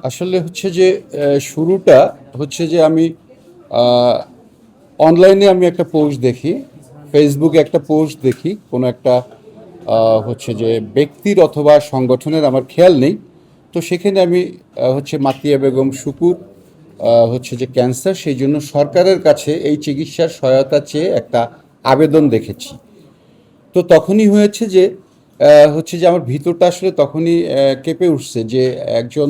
আসলে হচ্ছে যে শুরুটা হচ্ছে যে আমি অনলাইনে আমি একটা পোস্ট দেখি, ফেসবুকে একটা পোস্ট দেখি, কোনো একটা হচ্ছে যে ব্যক্তির অথবা সংগঠনের আমার খেয়াল নেই। তো সেখানে আমি হচ্ছে মাতিয়া বেগম শুকুর হচ্ছে যে ক্যান্সার, সেই জন্য সরকারের কাছে এই চিকিৎসার সহায়তা চেয়ে একটা আবেদন দেখেছি। তো তখনই হয়েছে যে হচ্ছে যে আমার ভিতরটা আসলে তখনই কেঁপে উঠছে যে একজন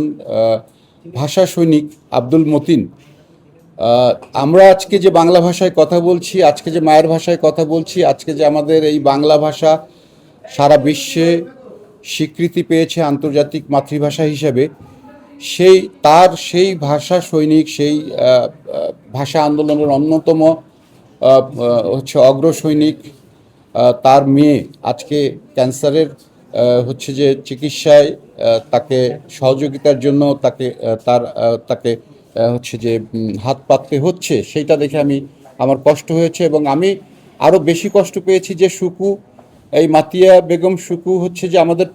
ভাষা সৈনিক আব্দুল মতিন, আহ, আমরা আজকে যে বাংলা ভাষায় কথা বলছি, আজকে যে মায়ের ভাষায় কথা বলছি, আজকে যে আমাদের এই বাংলা ভাষা সারা বিশ্বে স্বীকৃতি পেয়েছে আন্তর্জাতিক মাতৃভাষা হিসেবে, সেই ভাষা সৈনিক, সেই ভাষা আন্দোলনের অন্যতম হচ্ছে অগ্রসৈনিক, তার মেয়ে আজকে ক্যান্সারের হচ্ছে যে চিকিৎসায় তাকে সহযোগিতার জন্য তাকে হচ্ছে যে হাত পাততে হচ্ছে, সেইটা দেখে আমার কষ্ট হয়েছে। এবং আমি আরও বেশি কষ্ট পেয়েছি যে এই মাতিয়া বেগম শুকু হচ্ছে যে আমাদের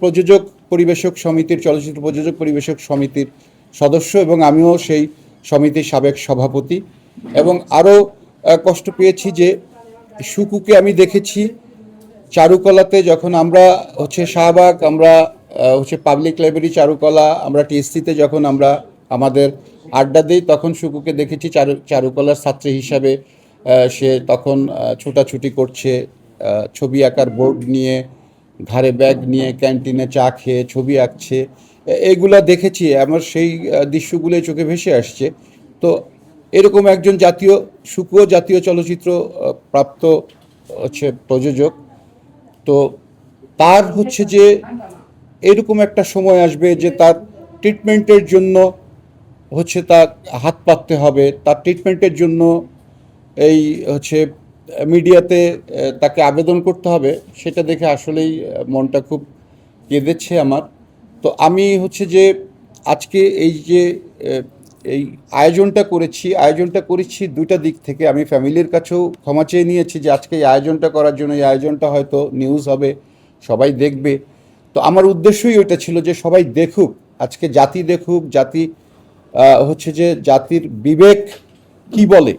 পরিবেশক সমিতির, চলচ্চিত্র প্রযোজক পরিবেশক সমিতির সদস্য, এবং আমিও সেই সমিতির সাবেক সভাপতি। এবং আরও কষ্ট পেয়েছি যে শুকুকে আমি দেখেছি চারুকলাতে, যখন আমরা হচ্ছে শাহবাগ, আমরা হচ্ছে পাবলিক লাইব্রেরি চারুকলা, আমরা টিএসসিতে যখন আমরা আমাদের আড্ডা দিই, তখন শুকুকে দেখেছি চারুকলার ছাত্রী হিসাবে। সে তখন ছোটাছুটি করছে, ছবি আঁকার বোর্ড নিয়ে, ঘাড়ে ব্যাগ নিয়ে ক্যান্টিনে চা খেয়ে ছবি আঁকছে। এইগুলা দেখেছি, আমার সেই দৃশ্যগুলোই চোখে ভেসে আসছে। তো এরকম একজন শুকুও জাতীয় চলচ্চিত্র প্রাপ্ত হচ্ছে প্রযোজক। তো তার হচ্ছে যে এরকম একটা সময় আসবে যে তার ট্রিটমেন্টের জন্য হচ্ছে তার হাত পাততে হবে, তার ট্রিটমেন্টের জন্য এই হচ্ছে মিডিয়াতে তাকে আবেদন করতে হবে। সেটা দেখে আসলেই মনটা খুব কেঁদেছে আমার। তো আমি হচ্ছে যে আজকে এই আয়োজনটা করেছি দুইটা দিক থেকে। আমি ফ্যামিলির কাছেও ক্ষমা চেয়ে নিয়েছি যে আজকে এই আয়োজনটা করার জন্য, এই আয়োজনটা হয়তো নিউজ হবে, সবাই দেখবে। তো আমার উদ্দেশ্যই ওইটা ছিল যে সবাই দেখুক, আজকে জাতি দেখুক, হচ্ছে যে জাতির বিবেক কি বলে,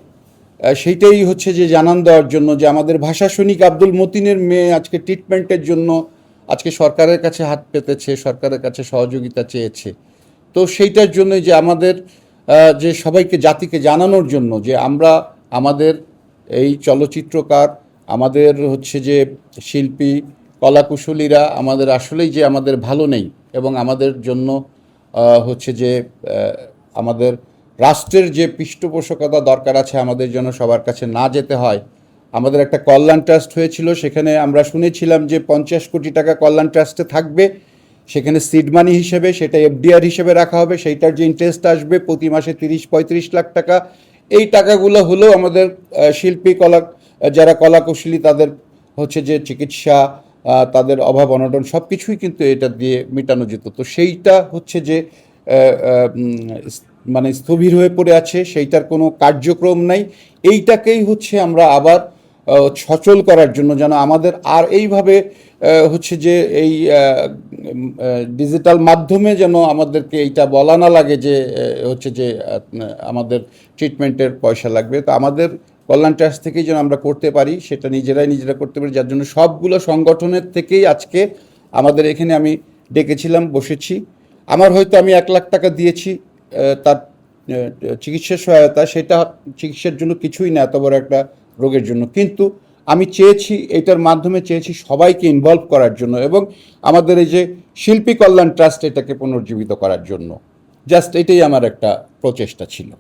সেইটাই হচ্ছে যে জানান দেওয়ার জন্য যে আমাদের ভাষা সৈনিক আব্দুল মতিনের মেয়ে আজকে ট্রিটমেন্টের জন্য আজকে সরকারের কাছে হাত পেতেছে, সরকারের কাছে সহযোগিতা চেয়েছে। তো সেইটার জন্যই যে আমাদের যে সবাইকে, জাতিকে জানানোর জন্য যে আমরা আমাদের এই চলচ্চিত্রকার, আমাদের হচ্ছে যে শিল্পী, কলাকুশলীরা আমাদের আসলেই যে আমাদের ভালো নেই, এবং আমাদের জন্য হচ্ছে যে আমাদের রাষ্ট্রের যে পৃষ্ঠপোষকতা দরকার আছে, আমাদের জন্য সবার কাছে না যেতে হয়। আমাদের একটা কল্যাণ ট্রাস্ট হয়েছিল, সেখানে আমরা শুনেছিলাম যে 50 কোটি টাকা কল্যাণ ট্রাস্টে থাকবে, সেখানে সিড মানি হিসেবে, সেটা এফডিআর হিসেবে রাখা হবে, সেইটার যে ইন্টারেস্ট আসবে প্রতি মাসে 30-35 লাখ টাকা। এই টাকাগুলো হলেও আমাদের শিল্পী, যারা কলাকুশলী, তাদের হচ্ছে যে চিকিৎসা, তাদের অভাব অনটন সব কিছুই কিন্তু এটা দিয়ে মেটানো যেত। তো সেইটা হচ্ছে যে মানে স্থবির হয়ে পড়ে আছে, সেইটার কোনো কার্যক্রম নাই। এইটাকেই হচ্ছে আমরা আবার সচল করার জন্য, যেন আমাদের আর এইভাবে হচ্ছে যে এই ডিজিটাল মাধ্যমে যেন আমাদেরকে এইটা বলা না লাগে যে হচ্ছে যে আমাদের ট্রিটমেন্টের পয়সা লাগবে। তো আমাদের কল্যাণ ট্রাস্ট থেকেই যেন আমরা করতে পারি, সেটা নিজেরা করতে পারি, যার জন্য সবগুলো সংগঠনের থেকেই আজকে আমাদের এখানে আমি ডেকেছিলাম, বসেছি। আমার হয়তো আমি 1 লাখ টাকা দিয়েছি তার চিকিৎসা সহায়তা, সেটা চিকিৎসার জন্য কিছুই না, এত বড় একটা রোগের জন্য। কিন্তু আমি চেয়েছি, এটার মাধ্যমে চেয়েছি সবাইকে ইনভলভ করার জন্য, এবং আমাদের এই যে শিল্পী কল্যাণ ট্রাস্ট, এটাকে পুনর্জীবিত করার জন্য। জাস্ট এটাই আমার একটা প্রচেষ্টা ছিল।